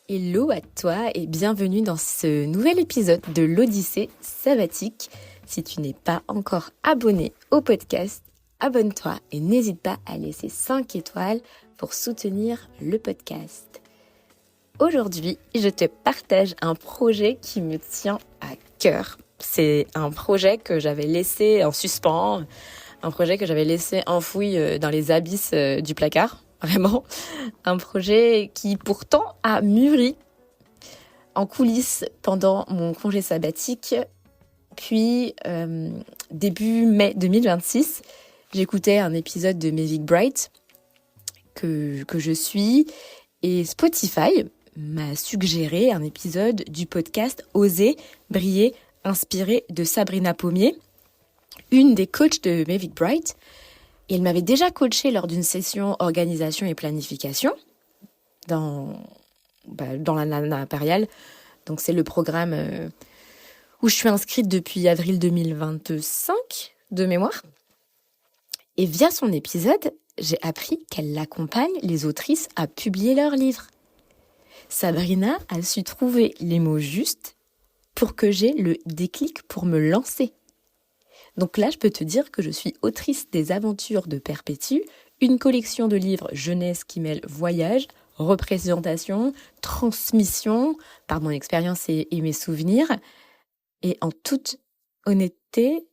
Hello à toi et bienvenue dans ce nouvel épisode de l'Odyssée sabbatique. Si tu n'es pas encore abonné au podcast, abonne-toi et n'hésite pas à laisser 5 étoiles pour soutenir le podcast. Aujourd'hui, je te partage un projet qui me tient à cœur. C'est un projet que j'avais laissé en suspens, un projet que j'avais laissé enfoui dans les abysses du placard. Vraiment, un projet qui pourtant a mûri en coulisses pendant mon congé sabbatique. Puis, début mai 2026, j'écoutais un épisode de Mavic Bright que je suis et Spotify m'a suggéré un épisode du podcast Oser, briller, inspiré de Sabrina Pommier, une des coachs de Mavic Bright. Et elle m'avait déjà coachée lors d'une session organisation et planification dans la Nana Impériale. Donc c'est le programme où je suis inscrite depuis avril 2025 de mémoire. Et via son épisode, j'ai appris qu'elle accompagne les autrices à publier leurs livres. Sabrina a su trouver les mots justes pour que j'ai le déclic pour me lancer. Donc là, je peux te dire que je suis autrice des Aventures de Perpétue, une collection de livres jeunesse qui mêle voyage, représentation, transmission, par mon expérience et mes souvenirs. Et en toute honnêteté,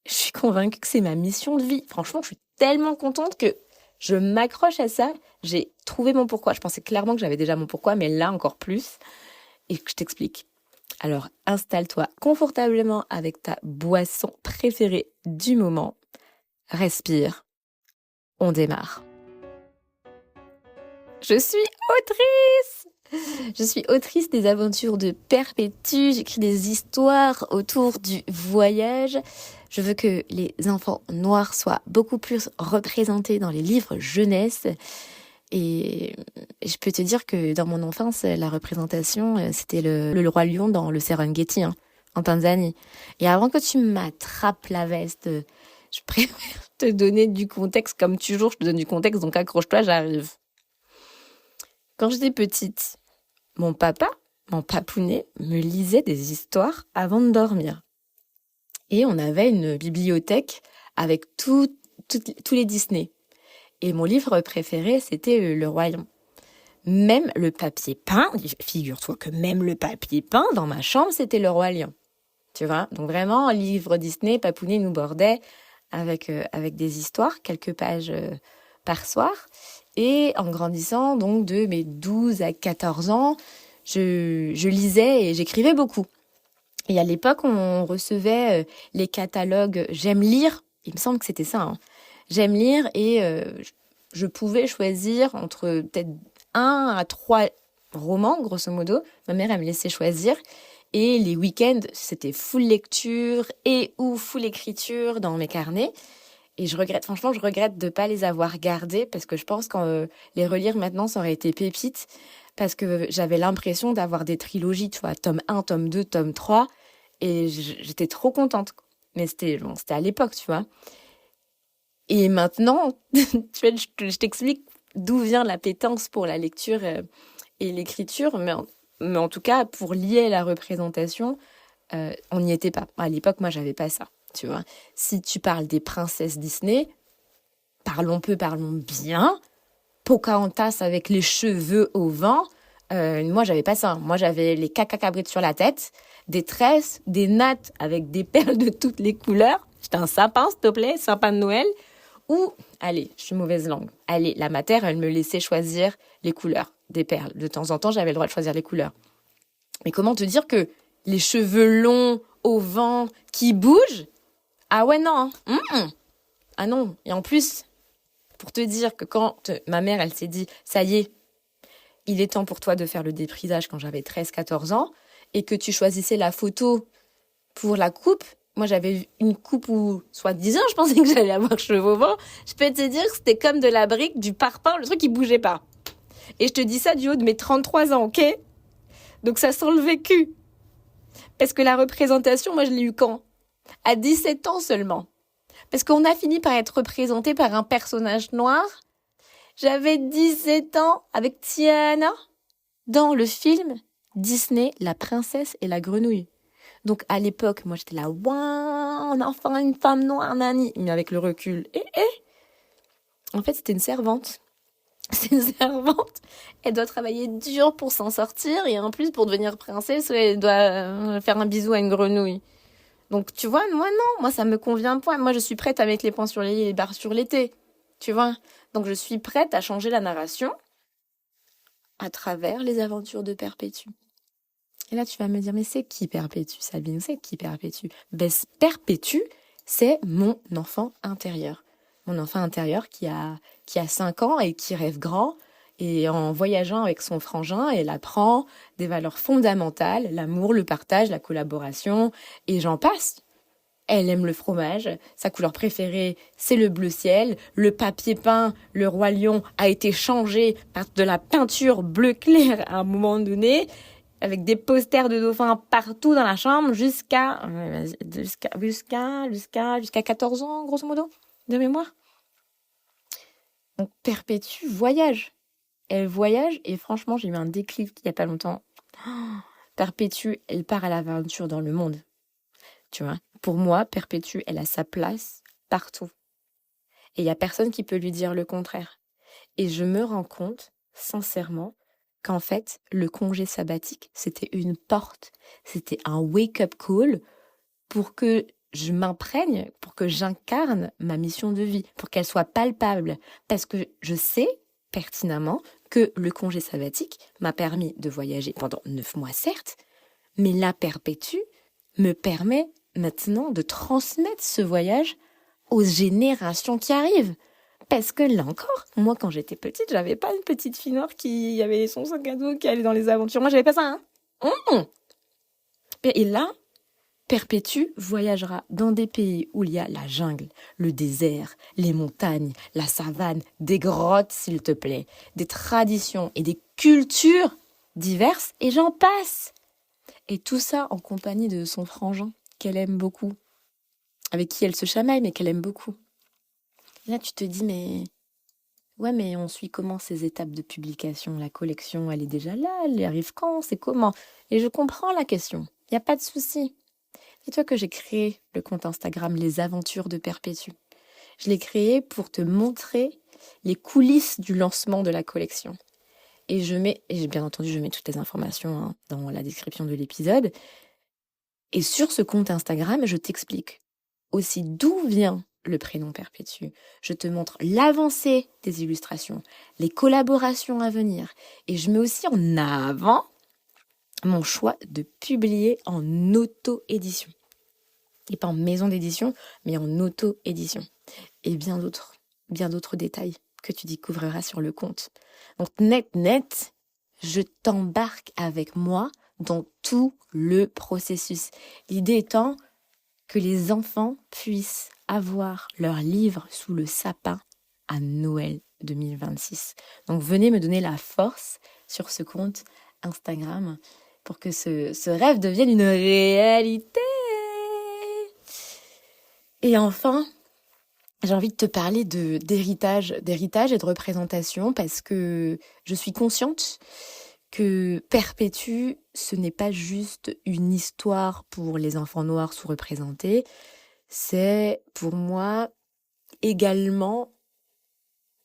je suis convaincue que c'est ma mission de vie. Franchement, je suis tellement contente que je m'accroche à ça. J'ai trouvé mon pourquoi. Je pensais clairement que j'avais déjà mon pourquoi, mais là encore plus. Et je t'explique. Alors, installe-toi confortablement avec ta boisson préférée du moment. Respire. On démarre. Je suis autrice des Aventures de Perpétue. J'écris des histoires autour du voyage. Je veux que les enfants noirs soient beaucoup plus représentés dans les livres jeunesse. Et je peux te dire que dans mon enfance, la représentation, c'était le roi lion dans le Serengeti, en Tanzanie. Et avant que tu m'attrapes la veste, je préfère te donner du contexte. Comme toujours, je te donne du contexte, donc accroche-toi, j'arrive. Quand j'étais petite, mon papounet, me lisait des histoires avant de dormir. Et on avait une bibliothèque avec tous les Disney. Et mon livre préféré, c'était Le Roi Lion. Même le papier peint, figure-toi que même le papier peint dans ma chambre, c'était Le Roi Lion. Tu vois ? Donc vraiment, livre Disney, papounet nous bordait avec des histoires, quelques pages par soir. Et en grandissant, donc de mes 12 à 14 ans, je lisais et j'écrivais beaucoup. Et à l'époque, on recevait les catalogues J'aime lire. Il me semble que c'était ça, J'aime lire et je pouvais choisir entre peut-être 1 à 3 romans, grosso modo. Ma mère, elle me laissait choisir. Et les week-ends, c'était full lecture et ou full écriture dans mes carnets. Et je regrette de ne pas les avoir gardés parce que je pense qu'en les relire maintenant, ça aurait été pépite. Parce que j'avais l'impression d'avoir des trilogies, tu vois, tome 1, tome 2, tome 3. Et j'étais trop contente. Mais c'était à l'époque, tu vois. Et maintenant, je t'explique d'où vient l'appétence pour la lecture et l'écriture, mais en tout cas, pour lier la représentation, on n'y était pas. À l'époque, moi, j'avais pas ça, tu vois. Si tu parles des princesses Disney, parlons bien. Pocahontas avec les cheveux au vent, moi, j'avais pas ça. Moi, j'avais les cacacabrites sur la tête, des tresses, des nattes avec des perles de toutes les couleurs. J'étais un sapin, s'il te plaît, sapin de Noël. Ou, allez, je suis mauvaise langue. Allez, la matière, elle me laissait choisir les couleurs des perles. De temps en temps, j'avais le droit de choisir les couleurs. Mais comment te dire que les cheveux longs, au vent, qui bougent? Ah ouais, non. Ah non. Et en plus, pour te dire que quand ma mère, elle s'est dit, ça y est, il est temps pour toi de faire le déprisage quand j'avais 13-14 ans, et que tu choisissais la photo pour la coupe. Moi, j'avais une coupe où, soi-disant, je pensais que j'allais avoir cheveux au vent. Je peux te dire que c'était comme de la brique, du parpaing, le truc qui bougeait pas. Et je te dis ça du haut de mes 33 ans, ok ? Donc ça sent le vécu. Parce que la représentation, moi, je l'ai eu quand ? À 17 ans seulement. Parce qu'on a fini par être représenté par un personnage noir. J'avais 17 ans avec Tiana. dans le film Disney, La princesse et la grenouille. Donc à l'époque, moi j'étais là, waouh, on a enfin une femme noire, nani. Mais avec le recul, en fait c'était une servante. C'est une servante. Elle doit travailler dur pour s'en sortir et en plus pour devenir princesse, elle doit faire un bisou à une grenouille. Donc tu vois, moi non, moi ça me convient pas. Moi je suis prête à mettre les points sur les i et les barres sur les t. Tu vois. Donc je suis prête à changer la narration à travers les aventures de Perpétue. Et là, tu vas me dire, mais c'est qui Perpétue, Sabine? C'est qui Perpétue? Ben, Perpétue, c'est mon enfant intérieur. Mon enfant intérieur qui a 5 ans et qui rêve grand. Et en voyageant avec son frangin, elle apprend des valeurs fondamentales, l'amour, le partage, la collaboration, et j'en passe. Elle aime le fromage, sa couleur préférée, c'est le bleu ciel. Le papier peint, le roi lion, a été changé par de la peinture bleu clair à un moment donné, avec des posters de dauphins partout dans la chambre jusqu'à 14 ans, grosso modo, de mémoire. Donc, Perpétue voyage. Elle voyage et franchement, j'ai eu un déclic il n'y a pas longtemps. Perpétue, elle part à l'aventure dans le monde. Tu vois, pour moi, Perpétue, elle a sa place partout. Et il n'y a personne qui peut lui dire le contraire. Et je me rends compte, sincèrement, qu'en fait, le congé sabbatique, c'était une porte. C'était un wake-up call pour que je m'imprègne, pour que j'incarne ma mission de vie, pour qu'elle soit palpable. Parce que je sais pertinemment que le congé sabbatique m'a permis de voyager pendant 9 mois, certes, mais la Perpétue me permet maintenant de transmettre ce voyage aux générations qui arrivent. Parce que là encore, moi quand j'étais petite, j'avais pas une petite fille noire qui avait son sac à dos, qui allait dans les aventures. Moi j'avais pas ça, hein. Et là, Perpétue voyagera dans des pays où il y a la jungle, le désert, les montagnes, la savane, des grottes s'il te plaît, des traditions et des cultures diverses, et j'en passe. Et tout ça en compagnie de son frangin, qu'elle aime beaucoup, avec qui elle se chamaille, mais qu'elle aime beaucoup. Et là, tu te dis, mais on suit comment ces étapes de publication? La collection, elle est déjà là, elle arrive quand? C'est comment? Et je comprends la question, il n'y a pas de souci. Dis-toi que j'ai créé le compte Instagram Les Aventures de Perpétue. Je l'ai créé pour te montrer les coulisses du lancement de la collection. Et bien entendu, je mets toutes les informations dans la description de l'épisode. Et sur ce compte Instagram, je t'explique aussi d'où vient le prénom Perpétue. Je te montre l'avancée des illustrations, les collaborations à venir. Et je mets aussi en avant mon choix de publier en auto-édition. Et pas en maison d'édition, mais en auto-édition. Et bien d'autres détails que tu découvriras sur le compte. Donc net, je t'embarque avec moi dans tout le processus. L'idée étant que les enfants puissent avoir leur livre sous le sapin à Noël 2026. Donc venez me donner la force sur ce compte Instagram pour que ce rêve devienne une réalité. Et enfin, j'ai envie de te parler d'héritage et de représentation parce que je suis consciente que Perpétue, ce n'est pas juste une histoire pour les enfants noirs sous-représentés, c'est pour moi également,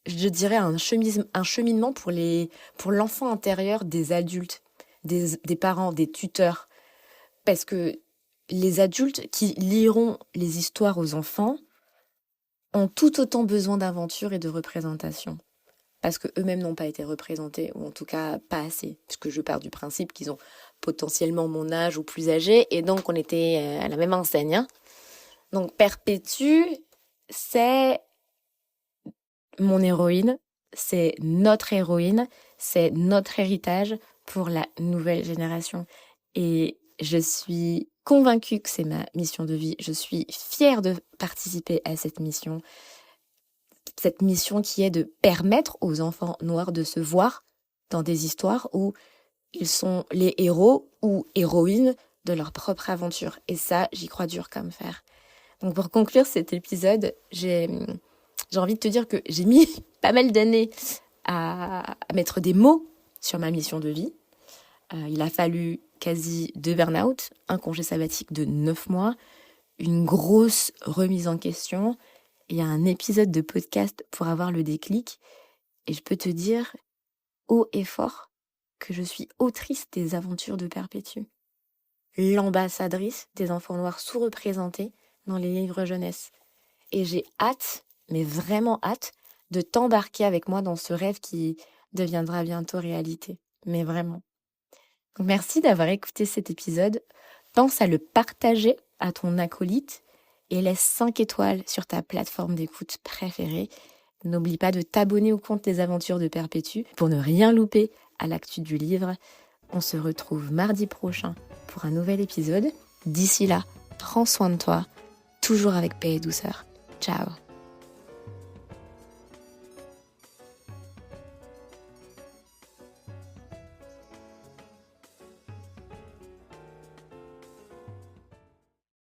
je dirais, un cheminement pour l'enfant intérieur des adultes, des parents, des tuteurs. Parce que les adultes qui liront les histoires aux enfants ont tout autant besoin d'aventure et de représentation. Parce qu'eux-mêmes n'ont pas été représentés, ou en tout cas pas assez. Parce que je pars du principe qu'ils ont potentiellement mon âge ou plus âgé, et donc on était à la même enseigne. Hein. Donc Perpétue, c'est mon héroïne, c'est notre héroïne, c'est notre héritage pour la nouvelle génération. Et je suis convaincue que c'est ma mission de vie. Je suis fière de participer à cette mission qui est de permettre aux enfants noirs de se voir dans des histoires où ils sont les héros ou héroïnes de leur propre aventure. Et ça, j'y crois dur comme fer. Donc pour conclure cet épisode, j'ai envie de te dire que j'ai mis pas mal d'années à mettre des mots sur ma mission de vie. Il a fallu quasi 2 burn-out, un congé sabbatique de 9 mois, une grosse remise en question et un épisode de podcast pour avoir le déclic. Et je peux te dire haut et fort que je suis autrice des aventures de Perpétue, l'ambassadrice des enfants noirs sous-représentés dans les livres jeunesse. Et j'ai hâte, mais vraiment hâte, de t'embarquer avec moi dans ce rêve qui deviendra bientôt réalité. Mais vraiment. Donc merci d'avoir écouté cet épisode. Pense à le partager à ton acolyte et laisse 5 étoiles sur ta plateforme d'écoute préférée. N'oublie pas de t'abonner au compte des aventures de Perpétue pour ne rien louper à l'actu du livre. On se retrouve mardi prochain pour un nouvel épisode. D'ici là, prends soin de toi, toujours avec paix et douceur. Ciao.